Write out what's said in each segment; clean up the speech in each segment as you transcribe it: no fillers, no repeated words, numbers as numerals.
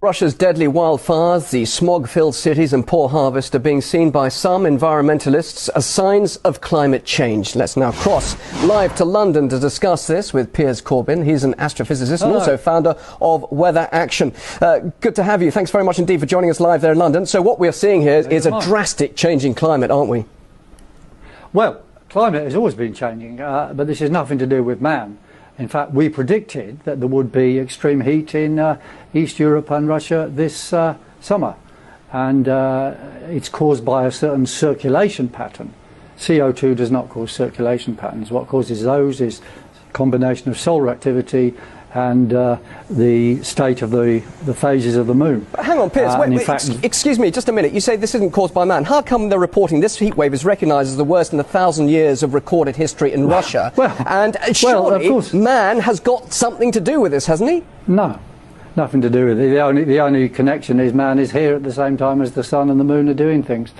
Russia's deadly wildfires, the smog-filled cities and poor harvest are being seen by some environmentalists as signs of climate change. Let's now cross live to London to discuss this with Piers Corbyn. He's an astrophysicist and also founder of Weather Action. Good to have you. Thanks very much indeed for joining us live there in London. So what we're seeing here is a drastic change in climate, aren't we? Well, climate has always been changing, but this has nothing to do with man. In fact, we predicted that there would be extreme heat in East Europe and Russia this summer. And it's caused by a certain circulation pattern. CO2 does not cause circulation patterns. What causes those is a combination of solar activity and the state of the phases of the moon. But hang on, Piers, excuse me, just a minute. You say this isn't caused by man. How come they're reporting this heat wave is recognised as the worst in 1,000 years of recorded history in Russia? Surely of course, man has got something to do with this, hasn't he? No, nothing to do with it. The only connection is man is here at the same time as the sun and the moon are doing things.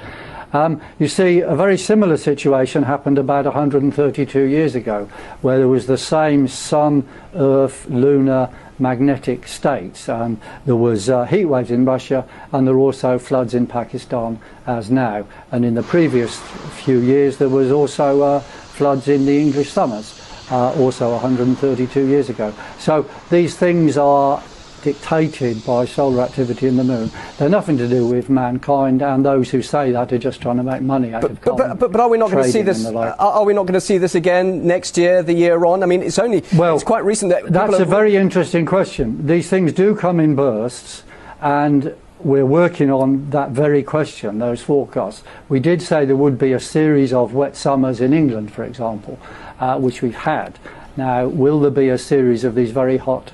You see, a very similar situation happened about 132 years ago, where there was the same sun, earth, lunar, magnetic states. There was heat waves in Russia, and there were also floods in Pakistan as now. And in the previous few years, there was also floods in the English summers, also 132 years ago. So these things are dictated by solar activity in the moon. They're nothing to do with mankind, and those who say that are just trying to make money out of carbon. But are we not going to see this? Are we not going to see this again next year, the year on? I mean, it's quite recent that that's a very interesting question. These things do come in bursts, and we're working on that very question, those forecasts. We did say there would be a series of wet summers in England, for example, which we've had. Now, will there be a series of these very hot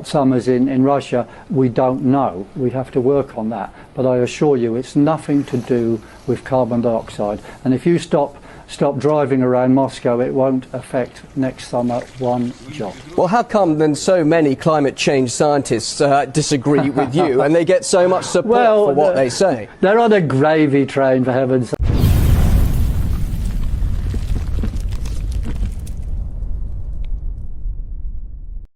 summers in Russia? We don't know. We have to work on that. But I assure you, it's nothing to do with carbon dioxide. And if you stop driving around Moscow, it won't affect next summer one jot. Well, how come then so many climate change scientists disagree with you and they get so much support for what they say? They're on a gravy train, for heaven's sake.